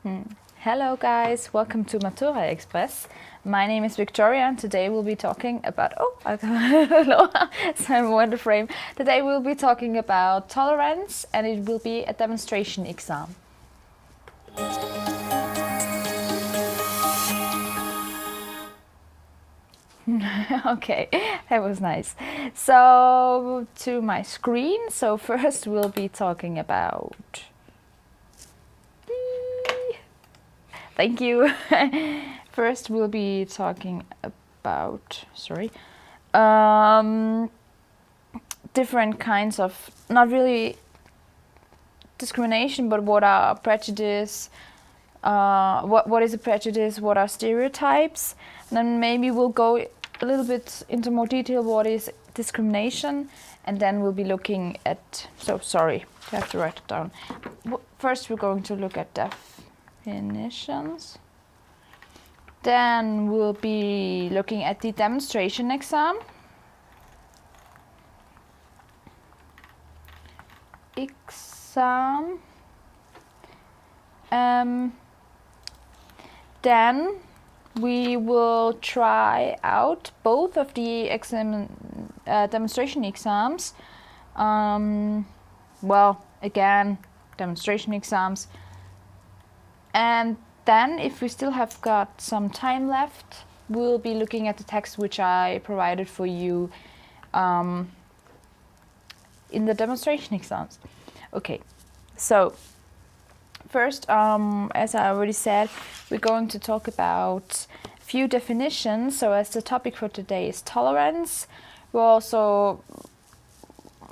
Hello guys, welcome to Matura Express. My name is Victoria and today we'll be talking about, hello, so I'm on the frame. Today we'll be talking about tolerance and it will be a demonstration exam. Okay, that was nice. So to my screen, so first we'll be talking about, thank you. First we'll be talking about, different kinds of, not really discrimination, but what are prejudice, what is a prejudice, what are stereotypes, and then maybe we'll go a little bit into more detail what is discrimination, and then we'll be looking at, I have to write it down. First we're going to look at definitions. Then we'll be looking at the demonstration exam. Then we will try out both of the demonstration exams. Again, demonstration exams. And then, if we still have got some time left, we'll be looking at the text which I provided for you in the demonstration exams. Okay, so first, as I already said, we're going to talk about a few definitions. So as the topic for today is tolerance, we'll also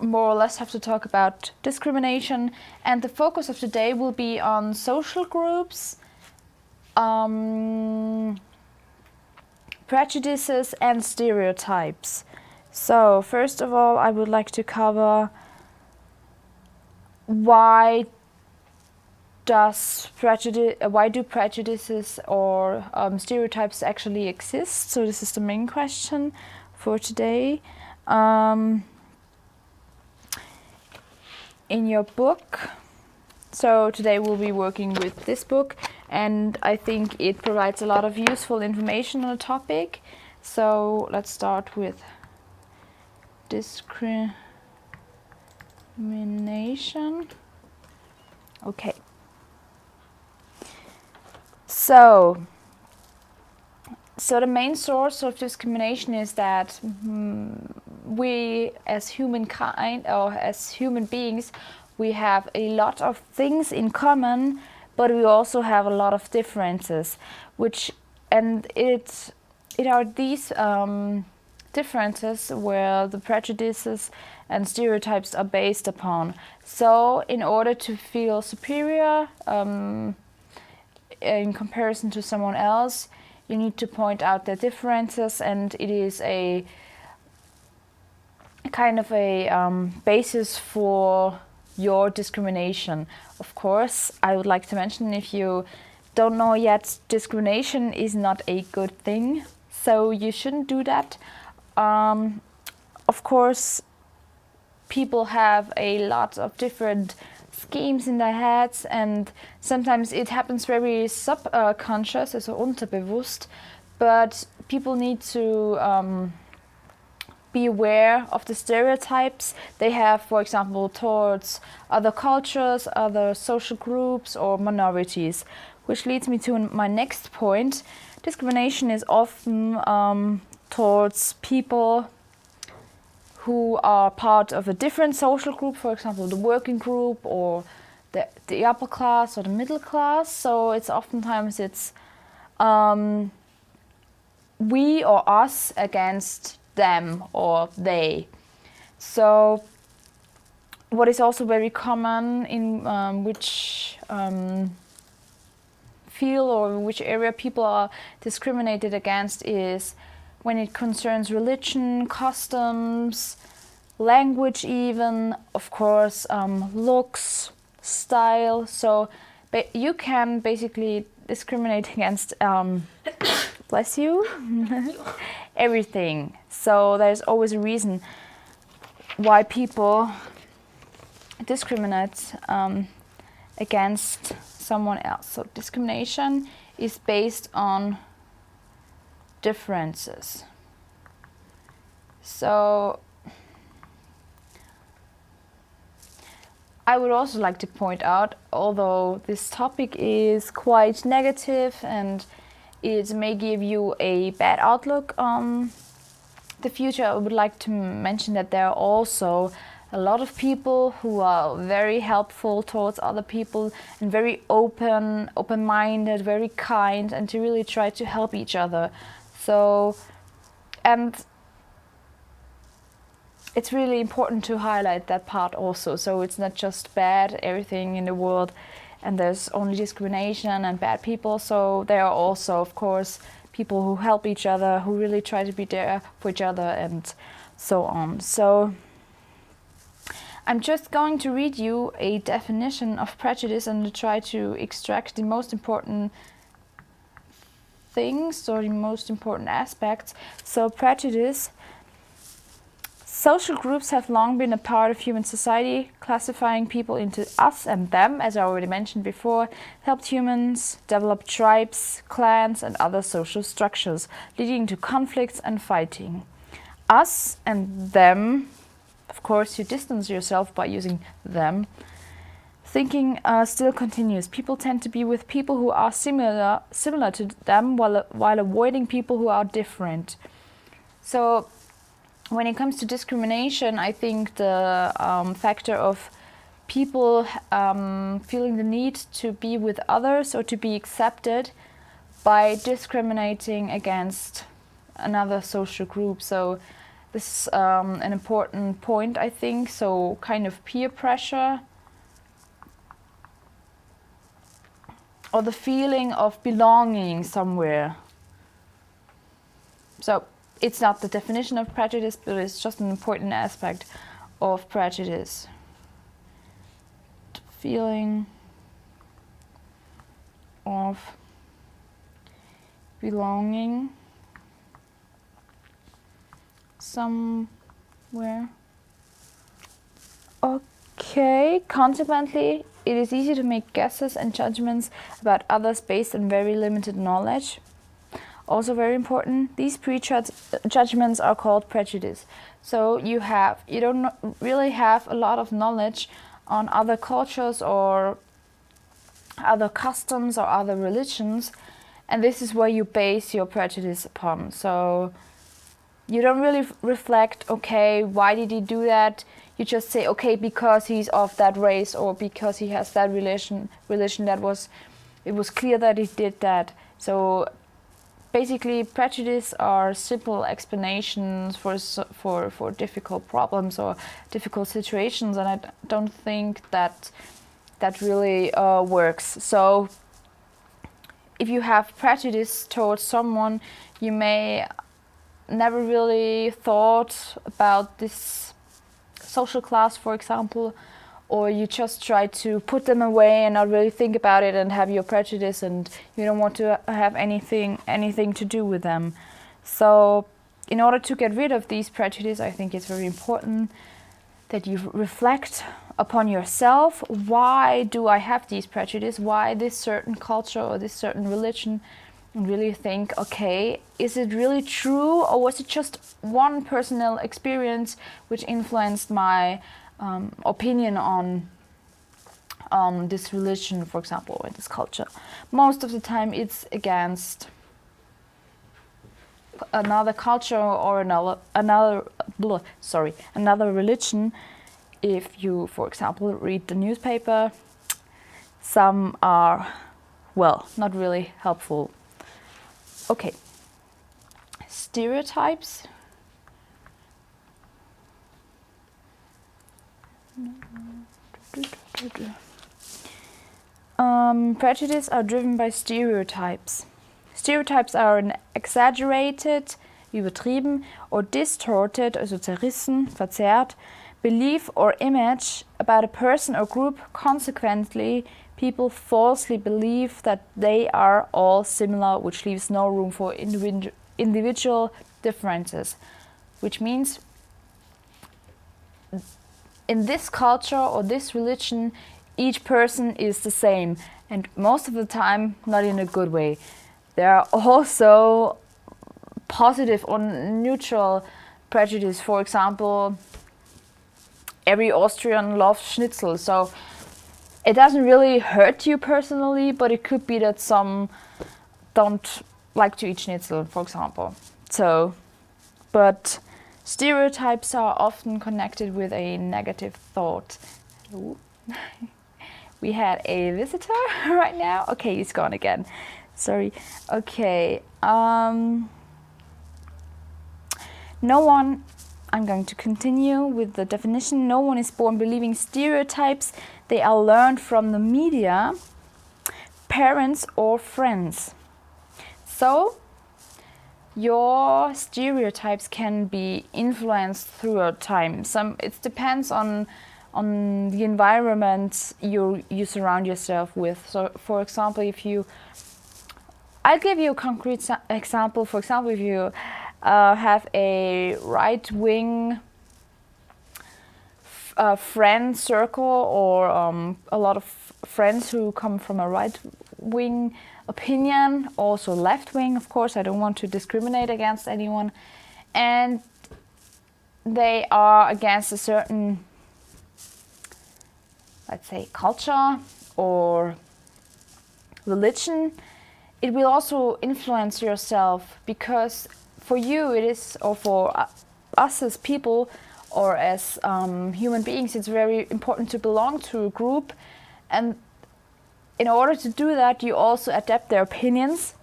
more or less have to talk about discrimination, and the focus of today will be on social groups, prejudices and stereotypes. So first of all, I would like to cover why do prejudices or stereotypes actually exist? So this is the main question for today. In your book, so today we'll be working with this book, and I think it provides a lot of useful information on the topic. So let's start with discrimination. Okay. So the main source of discrimination is that we as humankind, or as human beings, we have a lot of things in common, but we also have a lot of differences, it are these differences where the prejudices and stereotypes are based upon. So in order to feel superior in comparison to someone else, you need to point out their differences, and it is a kind of a basis for your discrimination. Of course, I would like to mention, if you don't know yet, discrimination is not a good thing, so you shouldn't do that. Of course, people have a lot of different schemes in their heads, and sometimes it happens very subconscious, also unterbewusst, but people need to be aware of the stereotypes they have, for example, towards other cultures, other social groups or minorities. Which leads me to my next point. Discrimination is often towards people who are part of a different social group, for example, the working group or the upper class or the middle class. So oftentimes we or us against them or they. So what is also very common in which field or which area people are discriminated against is when it concerns religion, customs, language even, of course, looks, style. So you can basically discriminate against, bless you, everything. So there's always a reason why people discriminate against someone else. So discrimination is based on differences. So I would also like to point out, although this topic is quite negative and it may give you a bad outlook on the future, I would like to mention that there are also a lot of people who are very helpful towards other people and very open-minded, very kind, and to really try to help each other. So, and it's really important to highlight that part also. So it's not just bad, everything in the world, and there's only discrimination and bad people. So there are also, of course, people who help each other, who really try to be there for each other, and so on. So I'm just going to read you a definition of prejudice and to try to extract the most important things or the most important aspects. So prejudice. Social groups have long been a part of human society, classifying people into us and them, as I already mentioned before, helped humans develop tribes, clans, and other social structures, leading to conflicts and fighting. Us and them, of course, you distance yourself by using them. Thinking still continues. People tend to be with people who are similar to them while avoiding people who are different. So when it comes to discrimination, I think the factor of people feeling the need to be with others or to be accepted by discriminating against another social group. So this is an important point, I think. So kind of peer pressure or the feeling of belonging somewhere. So it's not the definition of prejudice, but it's just an important aspect of prejudice. Feeling of belonging somewhere. Okay, consequently, it is easy to make guesses and judgments about others based on very limited knowledge. Also very important, these prejudgments are called prejudice. So you don't really have a lot of knowledge on other cultures or other customs or other religions, and this is where you base your prejudice upon. So you don't really reflect, okay, why did he do that? You just say, okay, because he's of that race or because he has that religion it was clear that he did that. So basically, prejudice are simple explanations for difficult problems or difficult situations, and I don't think that really works. So if you have prejudice towards someone, you may never really thought about this social class, for example, or you just try to put them away and not really think about it and have your prejudice, and you don't want to have anything to do with them. So in order to get rid of these prejudice, I think it's very important that you reflect upon yourself. Why do I have these prejudice? Why this certain culture or this certain religion? And really think, okay, is it really true, or was it just one personal experience which influenced my opinion on this religion, for example, or this culture? Most of the time it's against another culture or another religion. If you, for example, read the newspaper, some are, well, not really helpful. Okay, stereotypes. Prejudice are driven by stereotypes. Stereotypes are an exaggerated, übertrieben, or distorted, also zerrissen, verzerrt, belief or image about a person or group. Consequently, people falsely believe that they are all similar, which leaves no room for individual differences. Which means in this culture or this religion, each person is the same. and most of the time not in a good way. There are also positive or neutral prejudice. For example, every Austrian loves schnitzel, so it doesn't really hurt you personally, but it could be that some don't like to eat schnitzel, for example. So, but stereotypes are often connected with a negative thought. Hello. We had a visitor right now. Okay, he's gone again. Sorry. Okay. No one, I'm going to continue with the definition. No one is born believing stereotypes. They are learned from the media, parents or friends. So, your stereotypes can be influenced throughout time. It depends on the environment you surround yourself with. So, for example, I'll give you a concrete example. For example, if you have a right-wing friend circle, or a lot of friends who come from a right-wing opinion, also left-wing, of course, I don't want to discriminate against anyone, and they are against a certain, let's say, culture or religion, it will also influence yourself, because for you it is, or for us as people or as human beings, it's very important to belong to a group, and in order to do that you also adapt their opinions.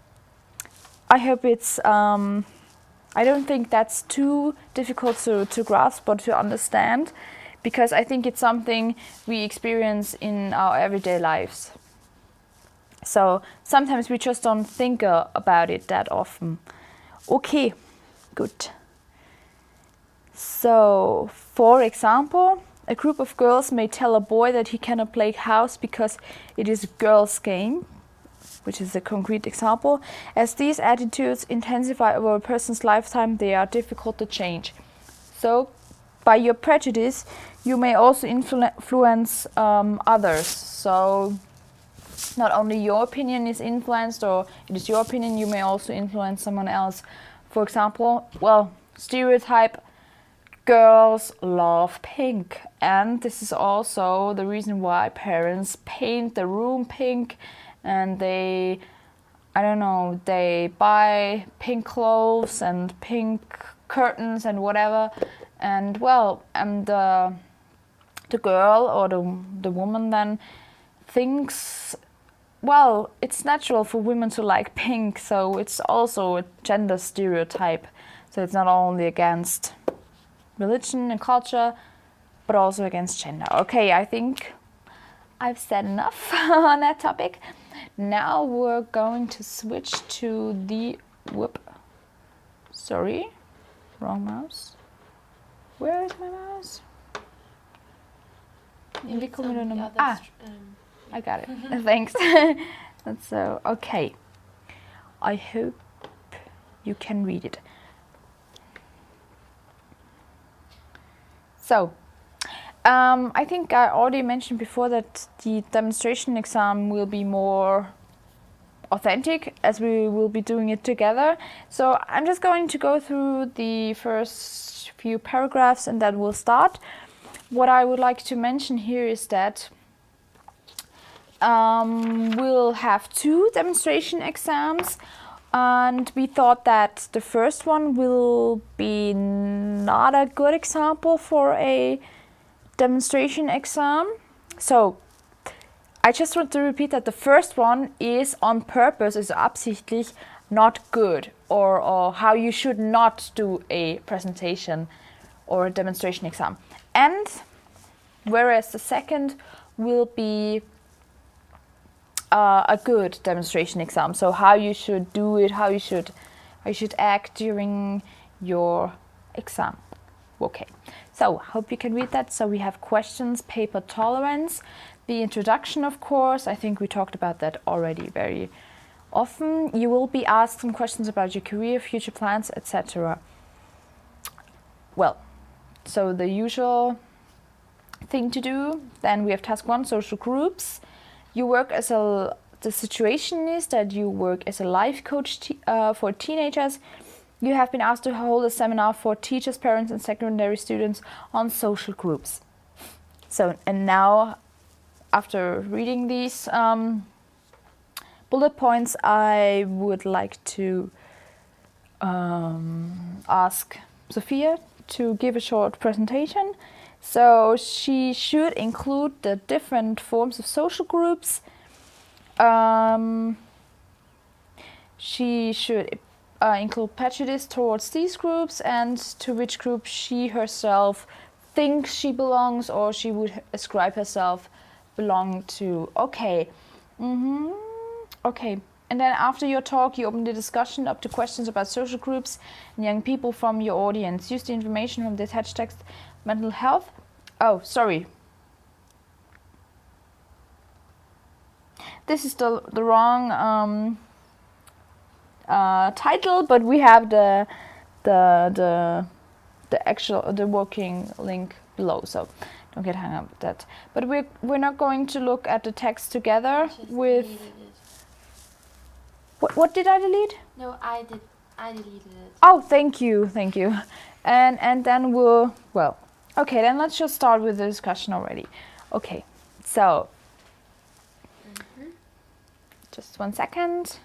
I hope it's I don't think that's too difficult to grasp or to understand, because I think it's something we experience in our everyday lives. So sometimes we just don't think about it that often. Okay, good. So, for example, a group of girls may tell a boy that he cannot play house because it is a girls' game, which is a concrete example. As these attitudes intensify over a person's lifetime, they are difficult to change. So, by your prejudice, you may also influence others. So, not only your opinion is influenced, or it is your opinion, you may also influence someone else. For example, stereotype, girls love pink, and this is also the reason why parents paint the room pink, and they buy pink clothes and pink curtains and whatever, and the girl or the woman then thinks, well, it's natural for women to like pink, so it's also a gender stereotype. So it's not only against religion and culture, but also against gender. Okay, I think I've said enough on that topic. Now we're going to switch to the sorry, wrong mouse. Where is my mouse? I got it. Thanks. So, okay. I hope you can read it. So, I think I already mentioned before that the demonstration exam will be more authentic, as we will be doing it together. So I'm just going to go through the first few paragraphs and then we'll start. What I would like to mention here is that we'll have 2 demonstration exams, and we thought that the first one will be not a good example for a demonstration exam. So I just want to repeat that the first one is on purpose, is absichtlich not good, or how you should not do a presentation or a demonstration exam. And whereas the second will be a good demonstration exam, so how you should do it, how you should act during your exam. Okay, so hope you can read that. So we have questions, paper tolerance, the introduction, of course. I think we talked about that already very often. You will be asked some questions about your career, future plans, etc. Well, so the usual thing to do. Then we have task 1, social groups. you work as the situation is that you work as a life coach for teenagers. You have been asked to hold a seminar for teachers, parents, and secondary students on social groups. So, and now, after reading these bullet points, I would like to ask Sophia to give a short presentation. So she should include the different forms of social groups. She should include prejudice towards these groups and to which group she herself thinks she belongs or she would ascribe herself belong to. Okay. Okay. And then after your talk, you open the discussion up to questions about social groups and young people from your audience. Use the information from the attached text, mental health. Oh, sorry. This is the wrong title, but we have the actual working link below, so don't get hung up with that. But we're not going to look at the text together with. What did I delete? No, I did. I deleted it. Oh, thank you. And then okay, then let's just start with the discussion already. Okay, so just 1 second.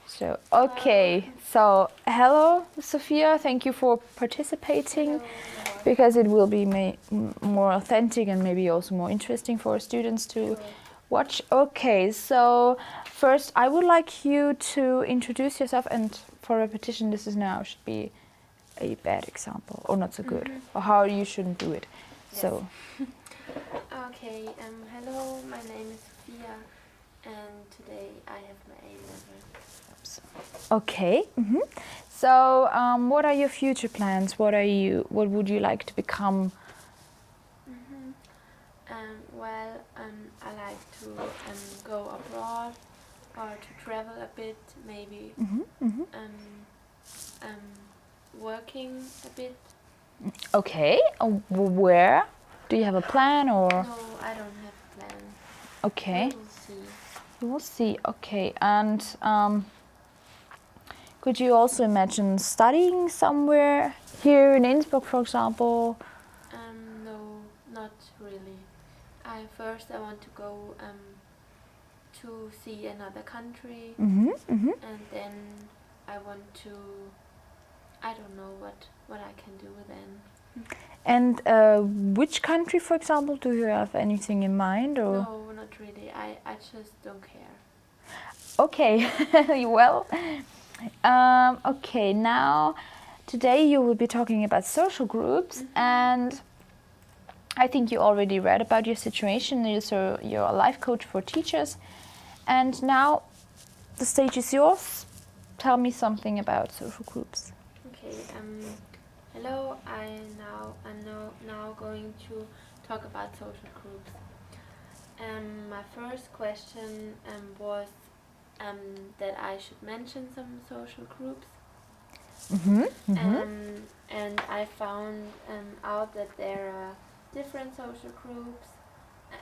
So okay, so hello Sophia, thank you for participating. Hello. Because it will be more authentic and maybe also more interesting for students to watch. Okay, so first I would like you to introduce yourself, and for repetition this is now should be a bad example or not so good, or how you shouldn't do it. Yes. So okay, hello, my name is Sophia and today I have my A-level. Okay. So what are your future plans? What would you like to become? Well, I like to go abroad or to travel a bit, maybe working a bit. Okay. Where? Do you have a plan or? No, I don't have a plan. Okay. We will see. We will see. Okay. And could you also imagine studying somewhere here in Innsbruck, for example? No, not really. I want to go to see another country, and then I want to. I don't know what I can do then. And which country, for example, do you have anything in mind? Or? No, not really. I just don't care. Okay, well, okay, now today you will be talking about social groups, and I think you already read about your situation. You're a life coach for teachers, and now the stage is yours. Tell me something about social groups. Okay. Hello. I'm now going to talk about social groups. My first question was that I should mention some social groups. And I found out that there are different social groups,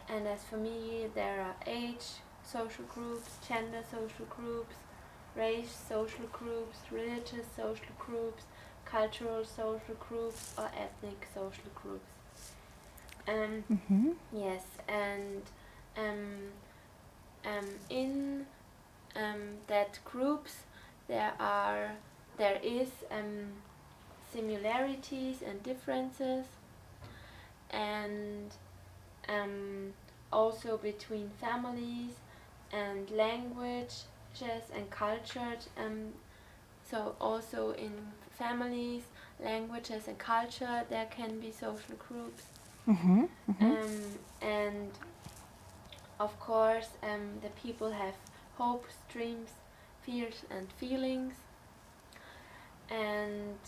and as for me there are age social groups, gender social groups, race social groups, religious social groups, cultural social groups, or ethnic social groups. Yes, and in that groups there is similarities and differences, and also between families and languages and cultures. So also in families, languages and culture there can be social groups. And of course the people have hopes, dreams, fears and feelings, and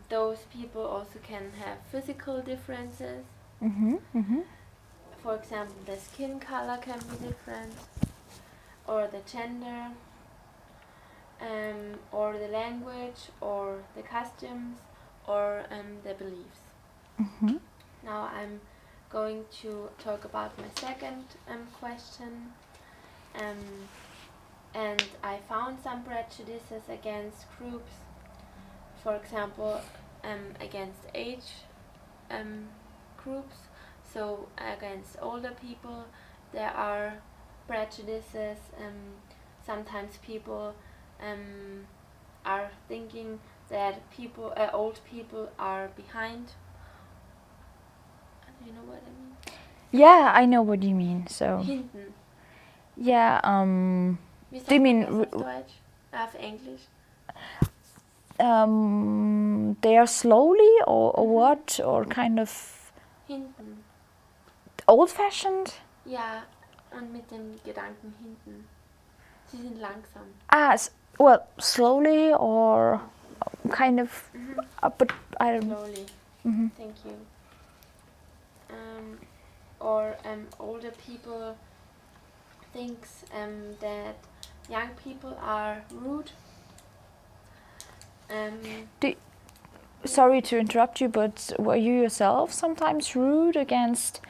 those people also can have physical differences. For example, the skin color can be different, or the gender, or the language, or the costumes, or the beliefs. Now I'm going to talk about my second question. And I found some prejudices against groups. For example, against age groups. So against older people, there are prejudices. Sometimes people are thinking that old people are behind. Do you know what I mean? Yeah, I know what you mean. So Hinten. yeah, Wie do sagt you man mean das auf Deutsch? Auf Englisch? they are slowly or what, or kind of Hinten. old-fashioned? Ja, und mit dem Gedanken hinten. Sie sind langsam. Well, slowly or kind of, but I don't. Slowly. Thank you. Or older people thinks that young people are rude. Sorry to interrupt you, but were you yourself sometimes rude against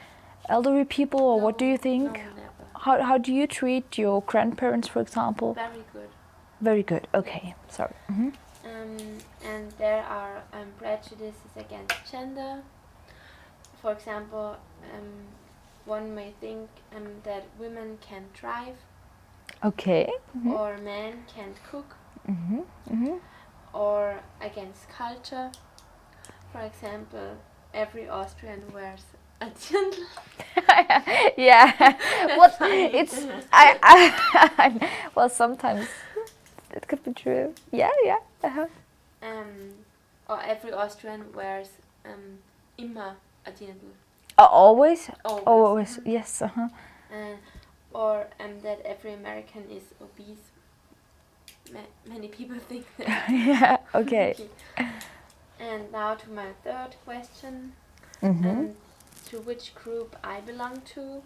elderly people, or what do you think? No, never. How do you treat your grandparents, for example? Very good. Very good. Okay, sorry. And there are prejudices against gender. For example, one may think that women can drive, Okay. or men can't cook, or against culture. For example, every Austrian wears a dirndl. Yeah. Well, it's well, sometimes it could be true. Yeah, yeah. Uh-huh. Or every Austrian wears immer a dirndl. Always. Always. Always. Yes. Or that every American is obese. Many people think that. Yeah. Okay. And now to my third question. To which group I belong to.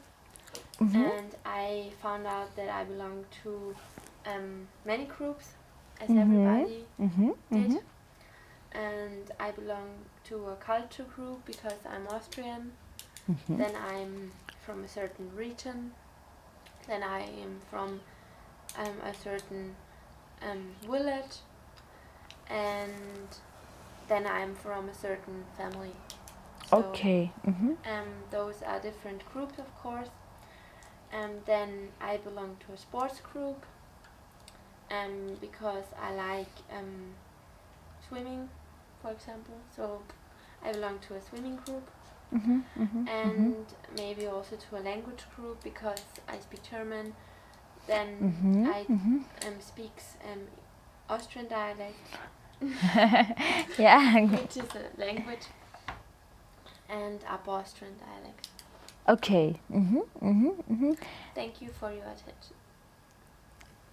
And I found out that I belong to many groups, as everybody did. And I belong to a culture group because I'm Austrian. Then I'm from a certain region. Then I am from a certain village. And then I'm from a certain family. So, Okay. those are different groups, of course. And then I belong to a sports group because I like swimming, for example. So I belong to a swimming group. And maybe also to a language group because I speak German. Then I speaks Austrian dialect. Yeah. Which is a language, and Upper Austrian dialect. Okay. Thank you for your attention.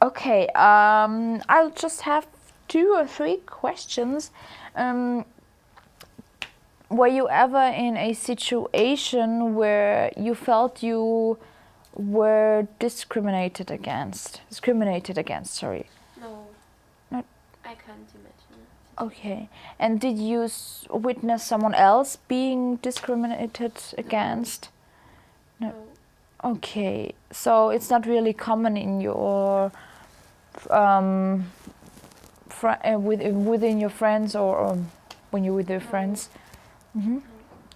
Okay. I'll just have 2 or 3 questions. Were you ever in a situation where you felt you were discriminated against? Sorry. No. Not. I can't imagine it. Okay. And did you witness someone else being discriminated against? No. Okay. So it's not really common in your within your friends or when you're with your friends.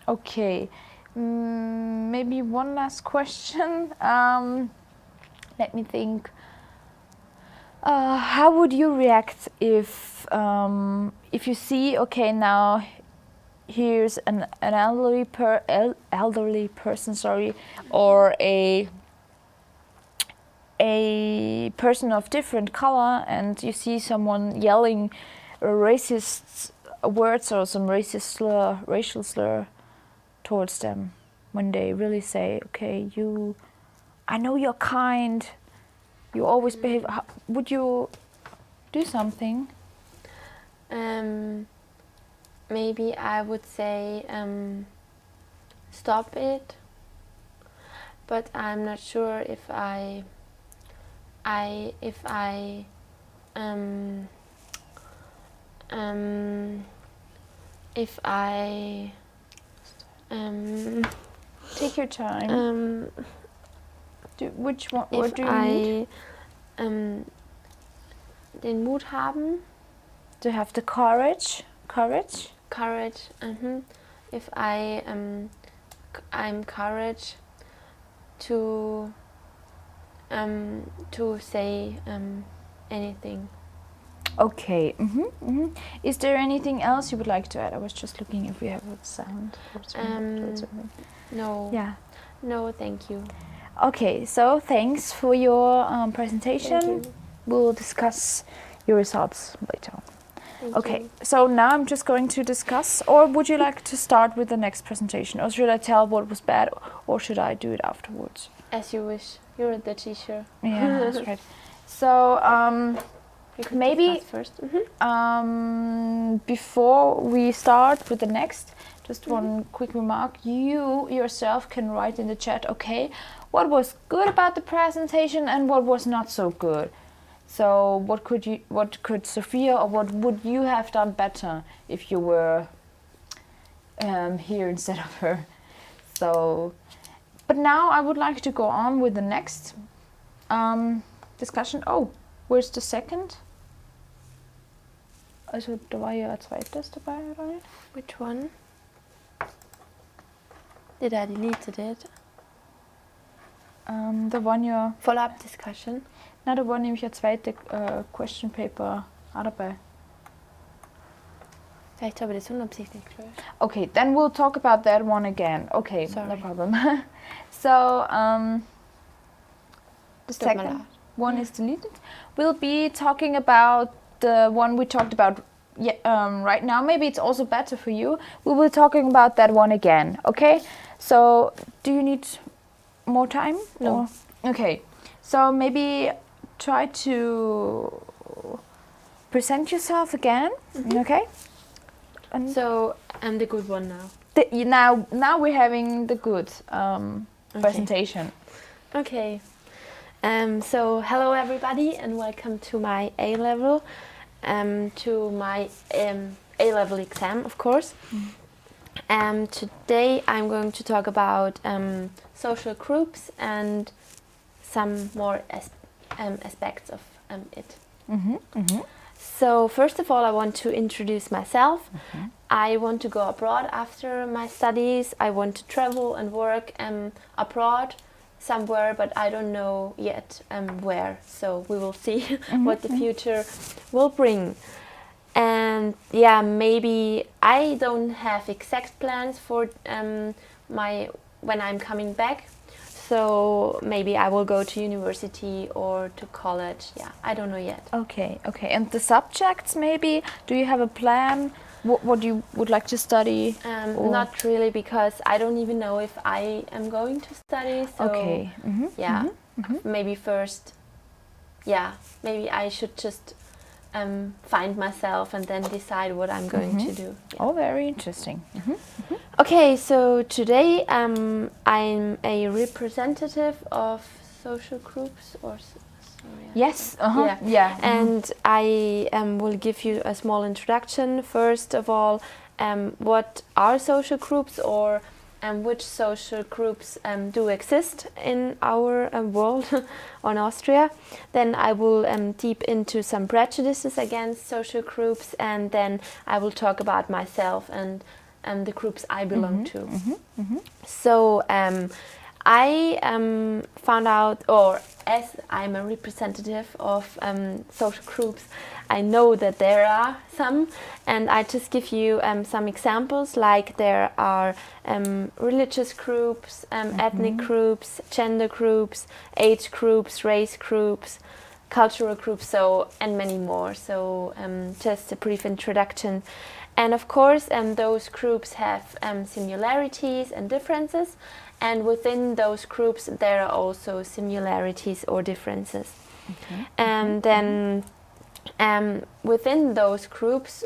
Okay. Maybe one last question. Let me think. How would you react if you see, okay, now here's an elderly person, sorry, or a person of different color, and you see someone yelling racist words or some racial slur towards them, when they really say, okay, I know you're kind, you always behave. Would you do something? Maybe I would say stop it, but I'm not sure if I Take your time. Which one? What If do you need? Den Mut haben. To have the courage. Courage. Courage. If I'm courage to say anything. Okay. Is there anything else you would like to add? I was just looking if we have a sound. No. Yeah. No, thank you. Okay. So thanks for your presentation. Thank you. We'll discuss your results later on. Thank Okay. you. So now I'm just going to discuss, or would you like to start with the next presentation, or should I tell what was bad, or should I do it afterwards? As you wish. You're the teacher. Yeah, that's right. So You could maybe discuss first. before we start with the next, just one quick remark. You yourself can write in the chat, okay, what was good about the presentation and what was not so good. So what could Sophia, or what would you have done better if you were here instead of her? So, but now I would like to go on with the next discussion. Oh, where's the second? Also, da war ja zweites dabei, oder? Which one? Did I delete it? The one you... Follow-up discussion. Na, da war nämlich ein zweite Question Paper auch dabei. Vielleicht habe ich das unabsichtlich gelöscht. Okay, then we'll talk about that one again. Okay, Sorry. no problem. So, the Tut mir leid. second one is deleted. We'll be talking about the one we talked about right now. Maybe it's also better for you. We will be talking about that one again, okay? So, do you need more time? No. Or? Okay, so maybe try to present yourself again, okay? And So I'm the good one now. now we're having the good presentation. Okay. So hello everybody and welcome to my A-level, to my A-level exam, of course. Today I'm going to talk about social groups and some more aspects of it. So first of all, I want to introduce myself. I want to go abroad after my studies. I want to travel and work abroad somewhere, but I don't know yet where. So we will see what the future will bring. And yeah, maybe I don't have exact plans for when I'm coming back. So maybe I will go to university or to college. Yeah, I don't know yet. Okay. And the subjects, maybe? Do you have a plan? What you would like to study? Not really, because I don't even know if I am going to study. So Okay. yeah, maybe first. Yeah, maybe I should just find myself and then decide what I'm going to do. Yeah. Oh, very interesting. Okay, so today I'm a representative of social groups or Yes. yeah. And I will give you a small introduction. First of all, what are social groups, or which social groups do exist in our world on Austria. Then I will deep into some prejudices against social groups, and then I will talk about myself and the groups I belong to. So I found out, or as I'm a representative of social groups, I know that there are some, and I just give you some examples. Like there are religious groups, ethnic groups, gender groups, age groups, race groups, cultural groups, so and many more. So just a brief introduction. And of course, those groups have similarities and differences, and within those groups there are also similarities or differences. And then within those groups,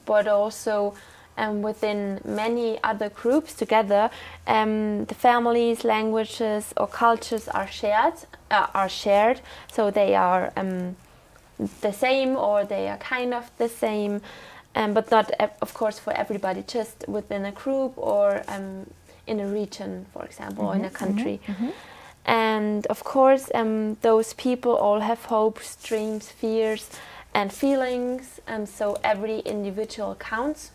but also within many other groups together, the families, languages or cultures are shared. So they are the same, or they are kind of the same. But not, of course, for everybody, just within a group or in a region, for example, or in a country. And of course, those people all have hopes, dreams, fears, and feelings, and so every individual counts,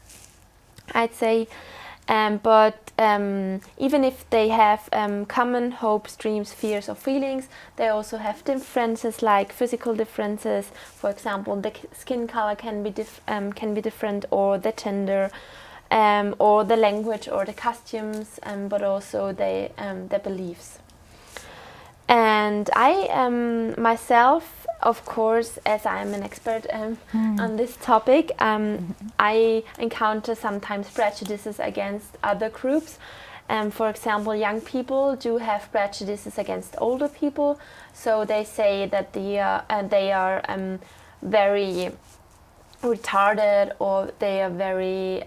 I'd say. But even if they have common hopes, dreams, fears, or feelings, they also have differences, like physical differences. For example, the skin color can be different, or the gender, or the language, or the costumes, but also their beliefs. And I myself, of course, as I am an expert on this topic, I encounter sometimes prejudices against other groups. For example, young people do have prejudices against older people. So they say that they are very retarded, or they are very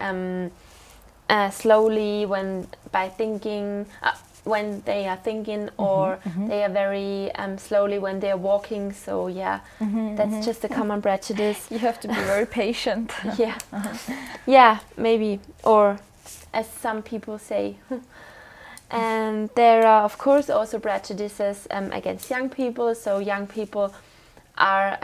slowly when they are thinking, or they are very slowly when they are walking. So that's just a common prejudice. You have to be very patient. Yeah, maybe, or as some people say. And there are, of course, also prejudices against young people. So young people are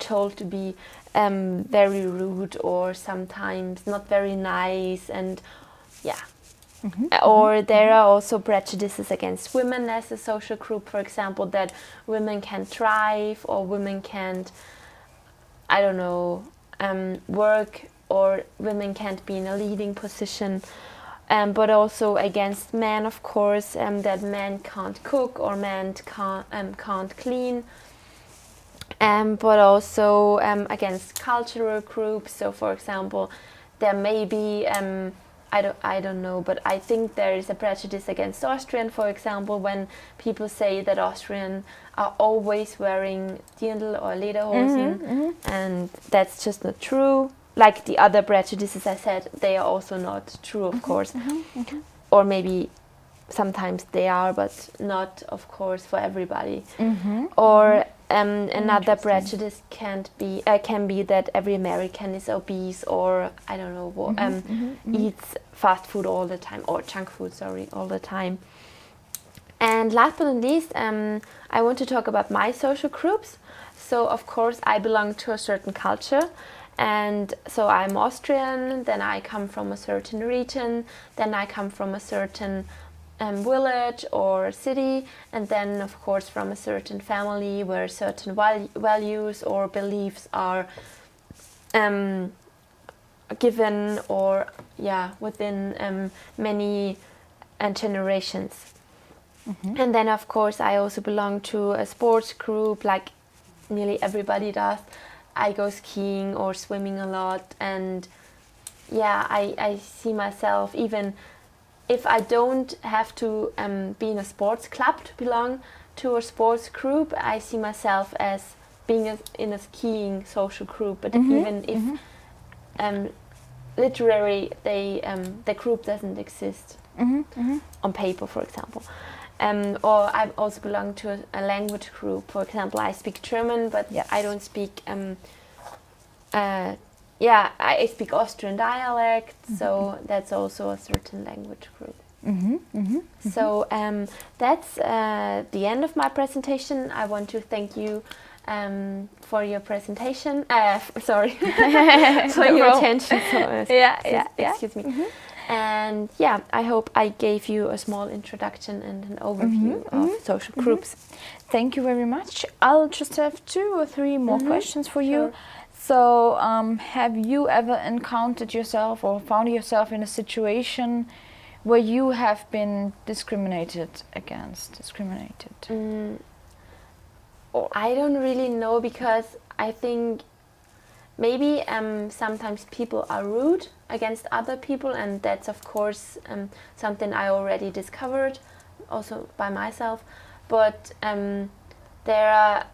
told to be very rude, or sometimes not very nice, and or there are also prejudices against women as a social group, for example, that women can't drive, or women can't, I don't know, work, or women can't be in a leading position. But also against men, of course, that men can't cook, or men can't clean. But also against cultural groups. So, for example, there may be I don't know, but I think there is a prejudice against Austrian, for example, when people say that Austrian are always wearing Dirndl or Lederhosen, and that's just not true. Like the other prejudices I said, they are also not true, of course. Or maybe sometimes they are, but not, of course, for everybody. Or another prejudice can be that every American is obese, or I don't know, eats fast food all the time, or junk food, all the time. And last but not least, I want to talk about my social groups. So of course I belong to a certain culture, and so I'm Austrian, then I come from a certain region, then I come from a certain village or city, and then of course from a certain family where certain values or beliefs are given, or within many generations. And then of course I also belong to a sports group, like nearly everybody does. I go skiing or swimming a lot, and I see myself, even if I don't have to be in a sports club to belong to a sports group, I see myself as being in a skiing social group. But even if literally the group doesn't exist on paper, for example. Or I also belong to a language group. For example, I speak German, but I don't speak. I speak Austrian dialect, so that's also a certain language group. So that's the end of my presentation. I want to thank you for your presentation. Sorry, for your attention. So, excuse me. And I hope I gave you a small introduction and an overview of social groups. Thank you very much. I'll just have 2 or 3 more questions for you. So, have you ever encountered yourself or found yourself in a situation where you have been discriminated against? I don't really know, because I think maybe sometimes people are rude against other people, and that's of course something I already discovered also by myself. But there are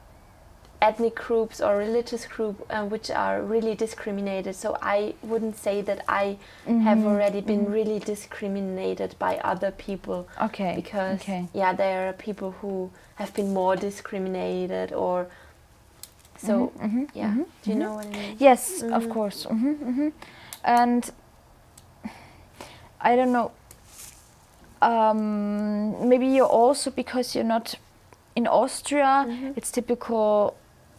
ethnic groups or religious groups which are really discriminated. So I wouldn't say that I have already been really discriminated by other people. Because there are people who have been more discriminated, or so do you know what I mean? Yes, of course. And I don't know, maybe you're also, because you're not in Austria, it's typical,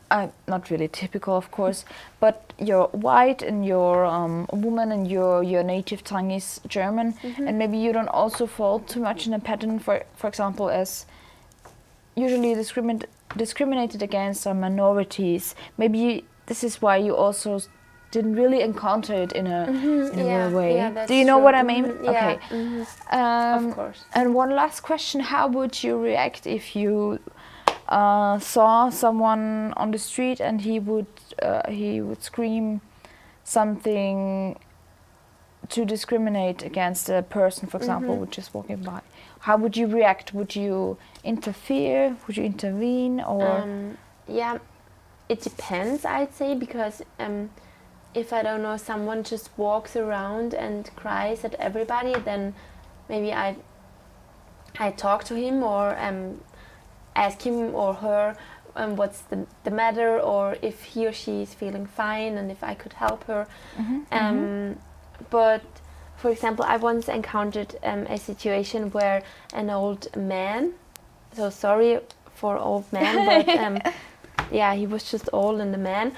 not really typical of course, but you're white and you're a woman and your native tongue is German, and maybe you don't also fall too much in a pattern, for example, as usually discriminated against are minorities. Maybe this is why you also didn't really encounter it in a real way. Yeah, that's Do you know true. what I mean? Yeah. Okay. Of course. And one last question: how would you react if you saw someone on the street and he would scream something to discriminate against a person, for example, which is walking by? How would you react? Would you interfere? Would you intervene? Or yeah, it depends, I'd say, because if I don't know, someone just walks around and cries at everybody, then maybe I talk to him or ask him or her what's the matter, or if he or she is feeling fine and if I could help her. But for example, I once encountered a situation where an old man, so sorry for old man, but yeah, he was just old and a man,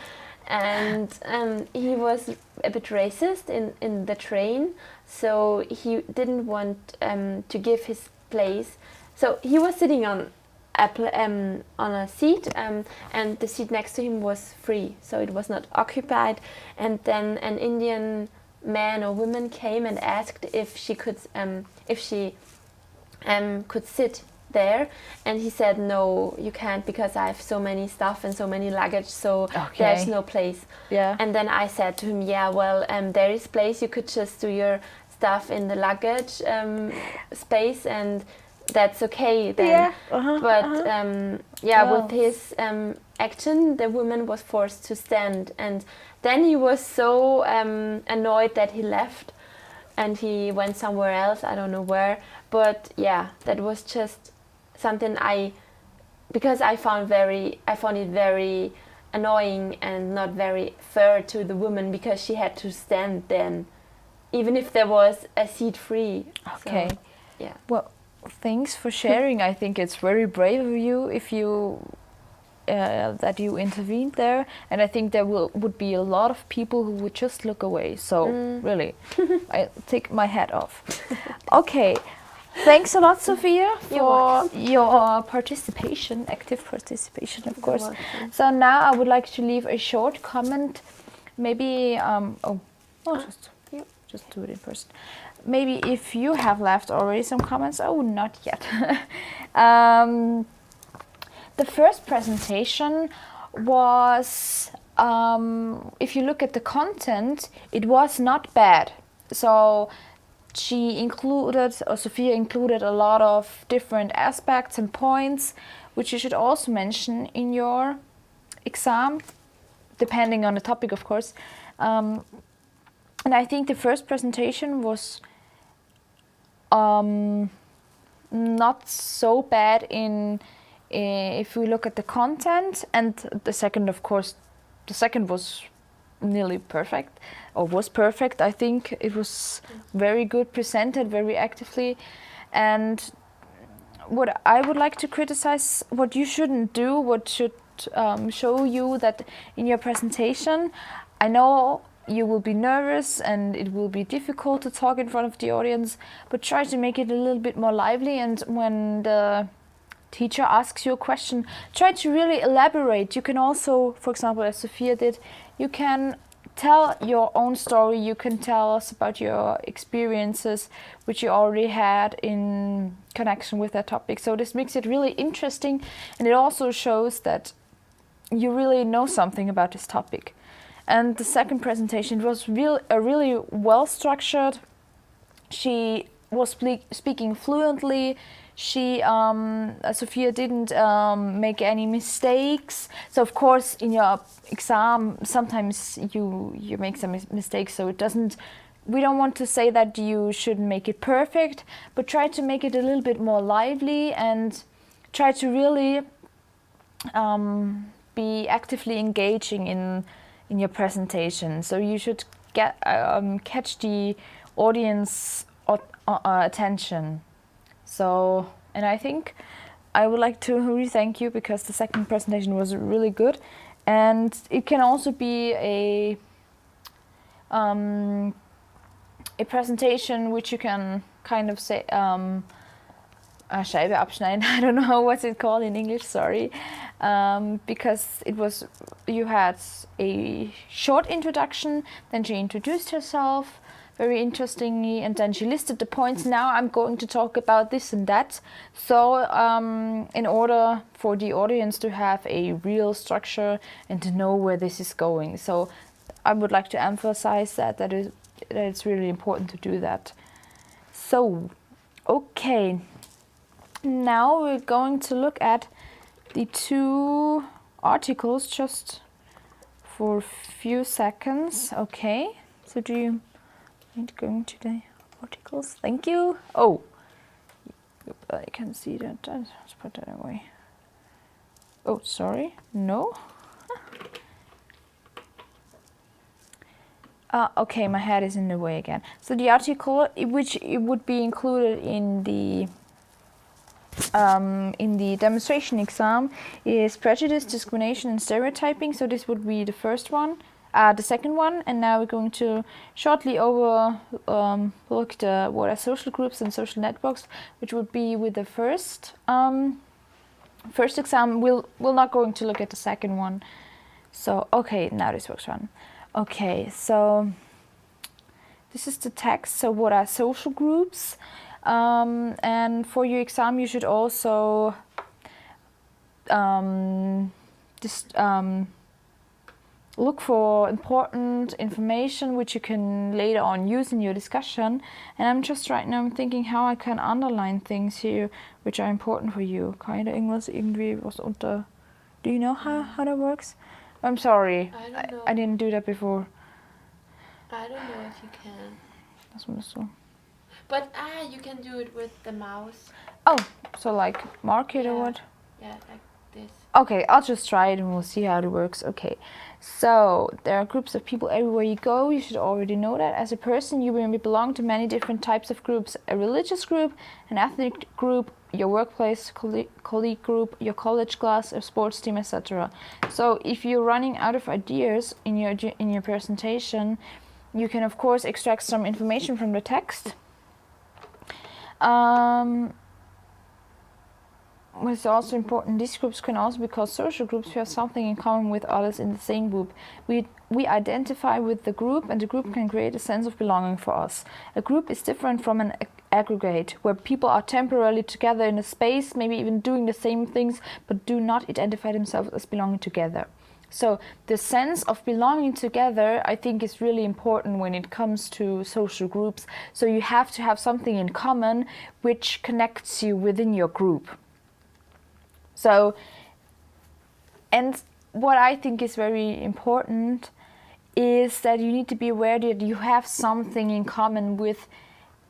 and he was a bit racist in the train, so he didn't want to give his place. So he was sitting on a seat, and the seat next to him was free, so it was not occupied. And then an Indian man or woman came and asked if she could sit there, and he said, no, you can't, because I have so many stuff and so many luggage, so there's no place. Yeah. And then I said to him, yeah, well, there is place, you could just do your stuff in the luggage space, and that's okay then. Yeah. But with his action, the woman was forced to stand, and then he was so annoyed that he left and he went somewhere else, I don't know where. But yeah, that was just something because I found it very annoying and not very fair to the woman, because she had to stand then, even if there was a seat free. Okay. So, yeah. Well, thanks for sharing. I think it's very brave of you that you intervened there, and I think there would be a lot of people who would just look away. So really, I take my hat off. Okay. Thanks a lot, Sophia, for your participation, active participation, of course. So now I would like to leave a short comment. Maybe, just do it in person. Maybe if you have left already some comments. Oh, not yet. The first presentation was, if you look at the content, it was not bad. So Sophia included a lot of different aspects and points, which you should also mention in your exam, depending on the topic, of course. And I think the first presentation was not so bad if we look at the content, and the second, of course, was nearly perfect, or was perfect. I think it was very good presented, very actively. And what I would like to criticize, what you shouldn't do, what should show you that in your presentation, I know you will be nervous and it will be difficult to talk in front of the audience, but try to make it a little bit more lively. And when the teacher asks you a question, try to really elaborate. You can also, for example, as Sophia did, you can tell your own story. You can tell us about your experiences, which you already had in connection with that topic. So this makes it really interesting, and it also shows that you really know something about this topic. And the second presentation was really well structured. She was speaking fluently. Sophia didn't make any mistakes. So of course, in your exam, sometimes you make some mistakes. So we don't want to say that you should make it perfect, but try to make it a little bit more lively and try to really be actively engaging in your presentation. So you should catch the audience attention. So, and I think I would like to really thank you because the second presentation was really good, and it can also be a presentation which you can kind of say Scheibe abschneiden. I don't know what's it called in English. Sorry, because you had a short introduction, then she introduced herself very interestingly, and then she listed the points. Now I'm going to talk about this and that. So in order for the audience to have a real structure and to know where this is going. So I would like to emphasize that it's really important to do that. So, okay. Now we're going to look at the two articles just for a few seconds. Okay. So do you mind going to the articles? Thank you. Oh, I can see that. Let's put that away. Oh, sorry. No. Okay, my head is in the way again. So the article, which it would be included in the demonstration exam, is Prejudice, Discrimination and Stereotyping. So this would be the first one, the second one, and now we're going to shortly look what are social groups and social networks, which would be with the first exam. We're not going to look at the second one. So okay, now this works one. Okay, so this is the text. So what are social groups? And for your exam, you should also look for important information which you can later on use in your discussion. And I'm just right now thinking how I can underline things here which are important for you. Kann ich irgendwas irgendwie was unter? Do you know how that works? I'm sorry. I don't know. I didn't do that before. I don't know if you can. Das musst du. But you can do it with the mouse. Oh, so like mark it or what? Yeah, like this. Okay, I'll just try it and we'll see how it works. Okay, so there are groups of people everywhere you go. You should already know that. As a person, you will belong to many different types of groups. A religious group, an ethnic group, your workplace colleague group, your college class, a sports team, etc. So if you're running out of ideas in your presentation, you can of course extract some information from the text. What's also important, these groups can also be called social groups who have something in common with others in the same group. We identify with the group, and the group can create a sense of belonging for us. A group is different from an aggregate, where people are temporarily together in a space, maybe even doing the same things, but do not identify themselves as belonging together. So the sense of belonging together, I think, is really important when it comes to social groups. So you have to have something in common which connects you within your group. So, and what I think is very important is that you need to be aware that you have something in common with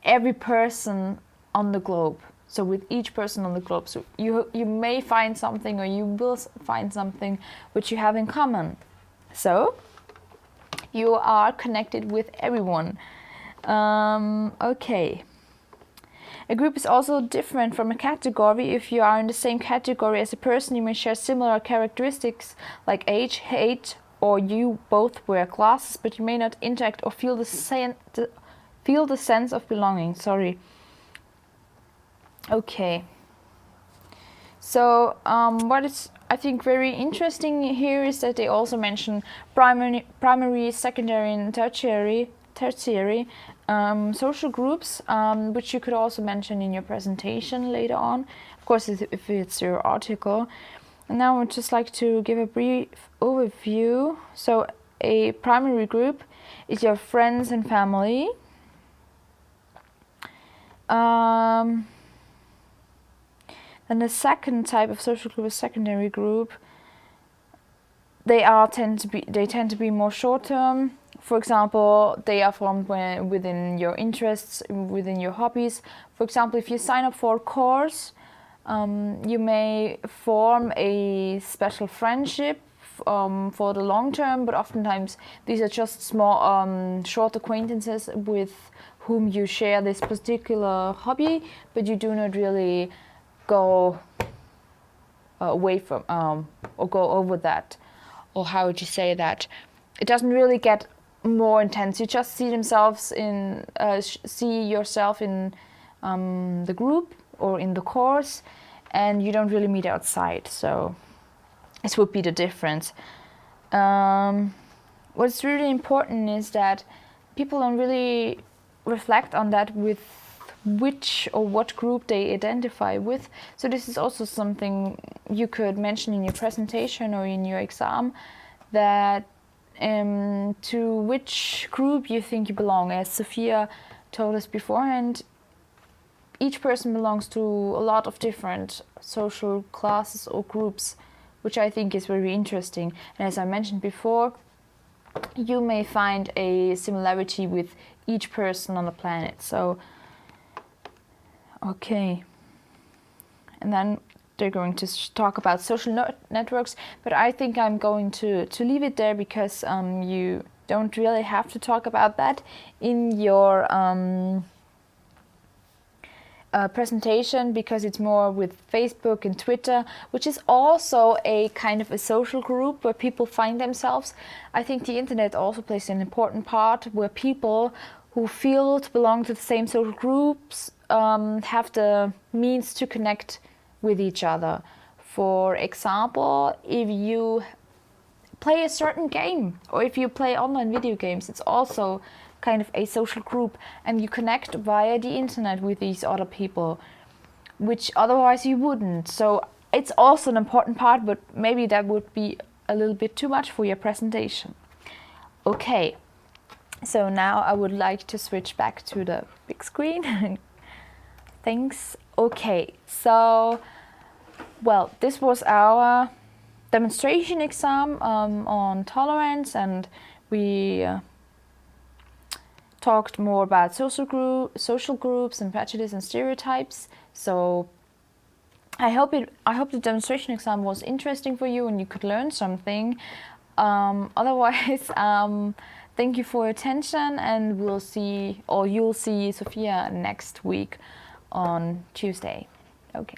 every person on the globe. So with each person on the globe. So you may find something, or you will find something which you have in common. So you are connected with everyone. Okay. A group is also different from a category. If you are in the same category as a person, you may share similar characteristics like age, height, or you both wear glasses, but you may not interact or feel the sense of belonging. Sorry. Okay. So what is I think very interesting here is that they also mention primary, secondary, and tertiary social groups, which you could also mention in your presentation later on, of course, if it's your article. And now I would just like to give a brief overview. So a primary group is your friends and family. Then the second type of social group is secondary group. They tend to be more short term. For example, they are formed within your interests, within your hobbies. For example, if you sign up for a course, you may form a special friendship for the long term, but oftentimes these are just small, short acquaintances with whom you share this particular hobby, but you do not really go away from or go over that, or how would you say that? It doesn't really get more intense. You just see yourself in the group or in the course, and you don't really meet outside. So this would be the difference. What's really important is that people don't really reflect on that with which or what group they identify with. So this is also something you could mention in your presentation or in your exam, that to which group you think you belong. As Sophia told us beforehand, each person belongs to a lot of different social classes or groups, which I think is very interesting. And as I mentioned before, you may find a similarity with each person on the planet. So, okay. And then they're going to talk about social networks, but I think I'm going to leave it there, because you don't really have to talk about that in your presentation, because it's more with Facebook and Twitter, which is also a kind of a social group where people find themselves. I think the internet also plays an important part, where people who feel to belong to the same social groups have the means to connect with each other. For example, if you play a certain game, or if you play online video games, it's also kind of a social group, and you connect via the internet with these other people, which otherwise you wouldn't. So it's also an important part, but maybe that would be a little bit too much for your presentation. Okay, so now I would like to switch back to the big screen. Thanks. Okay, so, well, this was our demonstration exam on tolerance, and we talked more about social groups and prejudice and stereotypes. So I hope the demonstration exam was interesting for you and you could learn something. Otherwise, thank you for your attention, and you'll see Sophia next week on Tuesday. Okay.